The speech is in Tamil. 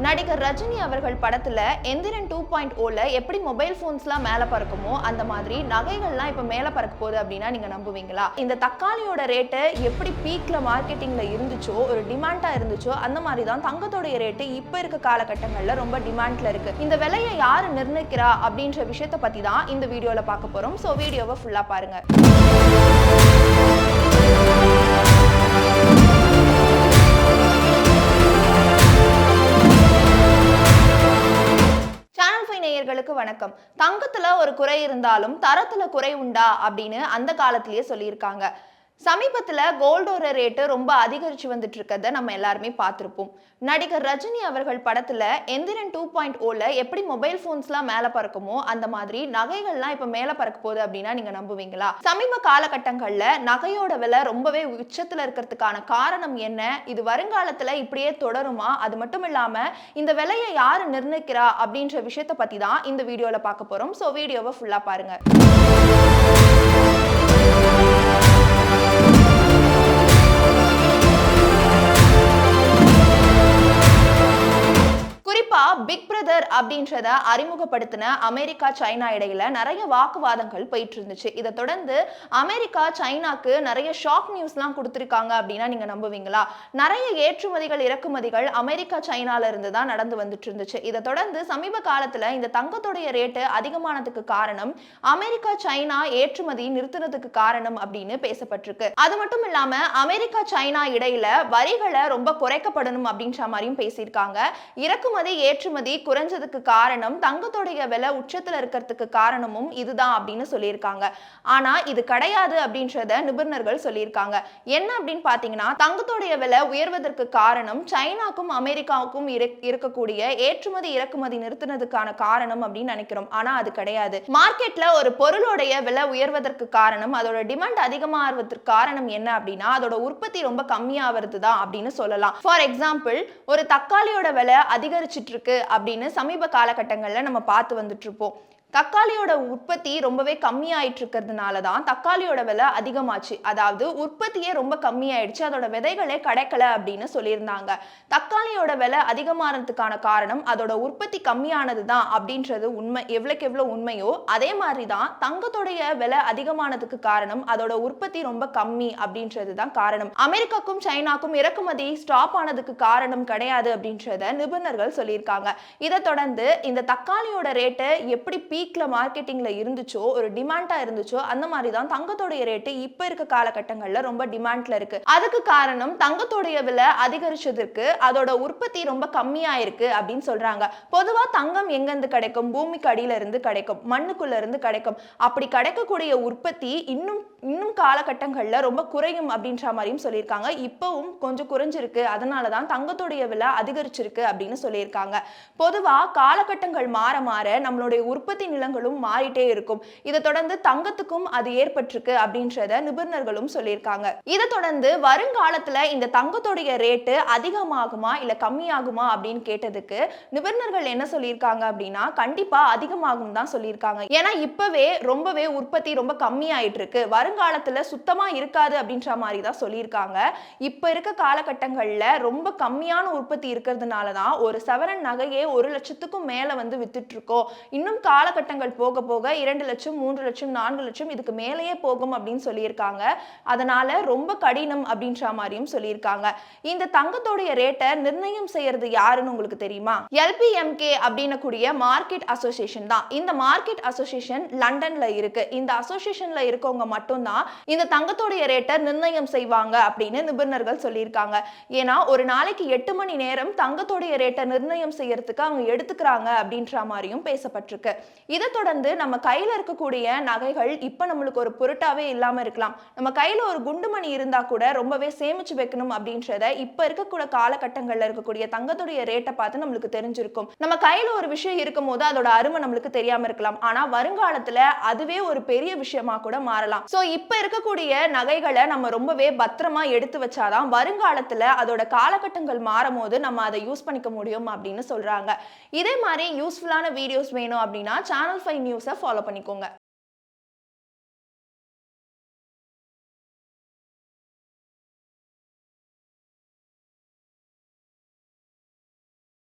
நடிகர் ரஜினி அவர்கள் படத்துல எந்திரன் 2.0ல எப்படி மொபைல் போன்ஸ்லாம் மேல பறக்குமோ அந்த மாதிரி நகைகள்லாம் இப்ப மேல பறக்க போகுது அப்படின்னா நீங்க நம்புவீங்களா? இந்த தக்காளியோட ரேட்டு எப்படி பீக்ல மார்க்கெட்டிங்ல இருந்துச்சோ, ஒரு டிமாண்டா இருந்துச்சோ, அந்த மாதிரி தான் தங்கத்தோடைய ரேட்டு இப்ப இருக்க காலகட்டங்கள்ல ரொம்ப டிமாண்ட்ல இருக்கு. இந்த விலையை யாரு நிர்ணயிக்கிறா அப்படின்ற விஷயத்தை பத்தி தான் இந்த வீடியோல பார்க்க போறோம். சோ வீடியோவை ஃபுல்லா பாருங்க. நேயர்களுக்கு வணக்கம். தங்கத்துல ஒரு குறை இருந்தாலும் தரத்துல குறை உண்டா அப்படின்னு அந்த காலத்திலேயே சொல்லியிருக்காங்க. சமீபத்துல கோல்டோட ரேட்டு ரொம்ப அதிகரிச்சு வந்துட்டு இருக்கிறத நம்ம எல்லாருமே பார்த்திருப்போம். நடிகர் ரஜினி அவர்கள் படத்துல எந்திரன் 2.0ல எப்படி மொபைல் போன்ஸ்லாம் மேல பறக்குமோ அந்த மாதிரி நகைகள்லாம் இப்ப மேல பறக்க போகுது அப்படின்னா நீங்க நம்புவீங்களா? சமீப காலகட்டங்கள்ல நகையோட விலை ரொம்பவே உச்சத்துல இருக்கிறதுக்கான காரணம் என்ன? இது வருங்காலத்துல இப்படியே தொடருமா? அது மட்டும் இல்லாம இந்த விலையை யாரு நிர்ணயிக்கிறா அப்படின்ற விஷயத்தை பத்தி தான் இந்த வீடியோல பார்க்க போறோம். சோ வீடியோவை ஃபுல்லா பாருங்க. குறிப்பா பிக் பிரதர் அப்படின்றத அறிமுகப்படுத்தின அமெரிக்கா சைனா இடையில நிறைய வாக்குவாதங்கள் போயிட்டு இருந்துச்சு. இதை தொடர்ந்து அமெரிக்கா சைனாக்கு நிறைய ஷாக் நியூஸ்லாம் கொடுத்திருக்காங்க அப்படின்னா நீங்க நம்புவீங்களா? நிறைய ஏற்றுமதிகள் இறக்குமதிகள் அமெரிக்கா சைனால இருந்து தான் நடந்து வந்துட்டு இருந்துச்சு. இதை தொடர்ந்து சமீப காலத்துல இந்த தங்கத்துடைய ரேட்டு அதிகமானதுக்கு காரணம் அமெரிக்கா சைனா ஏற்றுமதி நிறுத்தினதுக்கு காரணம் அப்படின்னு பேசப்பட்டிருக்கு. அது மட்டும் இல்லாம அமெரிக்கா சைனா இடையில வரிகளை ரொம்ப குறைக்கப்படணும் அப்படின்ற மாதிரியும் பேசியிருக்காங்க. இறக்குமதி ஏற்றுமதி குறைஞ்சதுக்கு காரணம் தங்கத்தோடைய விலை உச்சத்துல இருக்கிறதுக்கு காரணமும் இதுதான் அப்படின்னு சொல்லியிருக்காங்க. ஆனா இது கிடையாது அப்படின்றத நிபுணர்கள் சொல்லியிருக்காங்க. என்ன அப்படின்னு பாத்தீங்கன்னா, தங்கத்தோடைய விலை உயர்வதற்கு காரணம் சைனாக்கும் அமெரிக்காவுக்கும் இருக்கக்கூடிய ஏற்றுமதி இறக்குமதி நிறுத்தினதுக்கான காரணம் அப்படின்னு நினைக்கிறோம். ஆனா அது கிடையாது. மார்க்கெட்ல ஒரு பொருளுடைய விலை உயர்வதற்கு காரணம், அதோட டிமாண்ட் அதிகமாகிறதுக்கு காரணம் என்ன அப்படின்னா அதோட உற்பத்தி ரொம்ப கம்மியாகிறது தான் அப்படின்னு சொல்லலாம். ஃபார் எக்ஸாம்பிள், ஒரு தக்காளியோட விலை அதிகரிச்சிட்டு இருக்கு அப்படின்னு சமீப காலகட்டங்கள்ல நம்ம பார்த்து வந்துட்டு இருப்போம். தக்காளியோட உற்பத்தி ரொம்பவே கம்மியாயிட்டு இருக்கிறதுனால தான் தக்காளியோட விலை அதிகமாச்சு. அதாவது உற்பத்தியே ரொம்ப கம்மியாயிடுச்சு, அதோட விதைகளே கிடைக்கல அப்படின்னு சொல்லியிருந்தாங்க. தக்காளியோட விலை அதிகமானதுக்கான காரணம் அதோட உற்பத்தி கம்மியானது தான் அப்படின்றது உண்மை. எவ்வளவுக்கு எவ்வளவு உண்மையோ அதே மாதிரி தான் தங்கத்தோடைய விலை அதிகமானதுக்கு காரணம் அதோட உற்பத்தி ரொம்ப கம்மி அப்படின்றது தான் காரணம். அமெரிக்காக்கும் சைனாக்கும் இறக்குமதி ஸ்டாப் ஆனதுக்கு காரணம் கிடையாது அப்படின்றத நிபுணர்கள் சொல்லியிருக்காங்க. இதை தொடர்ந்து இந்த தக்காளியோட ரேட்டு எப்படி பீக்ல மார்க்கெட்டிங்ல இருந்துச்சோ, ஒரு டிமாண்டா இருந்துச்சோ, அந்த மாதிரி தான் தங்கத்தோடைய ரேட்டு இப்ப இருக்க காலகட்டங்கள்ல ரொம்ப டிமாண்ட்ல இருக்கு. அதுக்கு காரணம் தங்கத்தோடைய விலை அதிகரிச்சதுக்கு அதோட உற்பத்தி ரொம்ப கம்மியா இருக்கு அப்படின்னு சொல்றாங்க. பொதுவா தங்கம் எங்க இருந்து கிடைக்கும்? பூமிக்கு அடியில இருந்து கிடைக்கும், மண்ணுக்குள்ள இருந்து கிடைக்கும். அப்படி கிடைக்கக்கூடிய உற்பத்தி இன்னும் காலகட்டங்கள்ல ரொம்ப குறையும் அப்படின்ற மாதிரியும் சொல்லியிருக்காங்க. இப்பவும் கொஞ்சம் குறைஞ்சிருக்கு, அதனாலதான் தங்கத்தோடைய விலை அதிகரிச்சிருக்கு அப்படின்னு சொல்லியிருக்காங்க. பொதுவா காலகட்டங்கள் மாற மாற நம்மளுடைய உற்பத்தி நிலங்களும் மாறிட்டே இருக்கும். இதை தொடர்ந்து தங்கத்துக்கும் அது ஏற்பட்டிருக்கு அப்படின்றத நிபுணர்களும் சொல்லியிருக்காங்க. இதை தொடர்ந்து வருங்காலத்துல இந்த தங்கத்தோடைய ரேட்டு அதிகமாகுமா இல்ல கம்மியாகுமா அப்படின்னு கேட்டதுக்கு நிபுணர்கள் என்ன சொல்லியிருக்காங்க அப்படின்னா கண்டிப்பா அதிகமாகும் தான் சொல்லியிருக்காங்க. ஏன்னா இப்பவே ரொம்பவே உற்பத்தி ரொம்ப கம்மியாயிட்டு இருக்கு, வருங்காலத்துல சுத்தமா இருக்காது அப்படின்ற மாதிரி தான் சொல்லியிருக்காங்க. இப்ப இருக்க காலகட்டங்கள்ல ரொம்ப கம்மியான உற்பத்தி இருக்கிறதுனாலதான் ஒரு சவரன் நகையே 1 லட்சத்துக்கும் மேல வந்து வித்துட்டு இருக்கோம். இன்னும் காலகட்டங்கள் போக போக 2 லட்சம் 3 லட்சம் 4 லட்சம் இதுக்கு மேலேயே போகும் அப்படின்னு சொல்லியிருக்காங்க. அதனால ரொம்ப கடினம் அப்படின்ற மாதிரியும் சொல்லியிருக்காங்க. இந்த தங்கத்தோடைய ரேட்டை நிர்ணயம் செய்யறது யாருன்னு உங்களுக்கு தெரியுமா? LPMK அப்படின்னு கூடிய மார்க்கெட் அசோசியேஷன் தான். இந்த மார்க்கெட் அசோசியேஷன் லண்டன்ல இருக்கு. இந்த அசோசியேஷன்ல இருக்கவங்க மட்டும்தான் இந்த தங்கத்தோடைய ரேட்டை நிர்ணயம் செய்வாங்க அப்படின்னு நிபுணர்கள் சொல்லியிருக்காங்க. ஏன்னா ஒரு நாளைக்கு 8 மணி நேரம் தங்கத்தோடைய ரேட்டை நிர்ணயம் செய்யறதுக்கு அவங்க எடுத்துக்கிறாங்க அப்படின்ற மாதிரியும் பேசப்பட்டிருக்கு. இதை தொடர்ந்து நம்ம கையில இருக்கக்கூடிய நகைகள் இப்ப நம்மளுக்கு ஒரு பொருட்டாவே இல்லாம இருக்கலாம். நம்ம கையில ஒரு குண்டுமணி இருந்தா கூட ரொம்பவே சேமிச்சு வைக்கணும் அப்படின்றத இப்ப இருக்கக்கூடிய காலகட்டங்கள்ல இருக்கக்கூடிய தங்கத்துடைய ரேட்டை பார்த்து நம்மளுக்கு தெரிஞ்சிருக்கும். நம்ம கையில ஒரு விஷயம் இருக்கும் போது அதோட அருமை நம்மளுக்கு தெரியாம இருக்கலாம். ஆனா வருங்காலத்துல அதுவே ஒரு பெரிய விஷயமா கூட மாறலாம். சோ இப்ப இருக்கக்கூடிய நகைகளை நம்ம ரொம்பவே பத்திரமா எடுத்து வச்சாதான் வருங்காலத்துல அதோட காலகட்டங்கள் மாறும் போது நம்ம அதை யூஸ் பண்ணிக்க முடியும் அப்படின்னு சொல்றாங்க. இதே மாதிரி யூஸ்ஃபுல்லான வீடியோஸ் வேணும் அப்படின்னா சேனல் 5 நியூஸை ஃபாலோ பண்ணிக்கோங்க.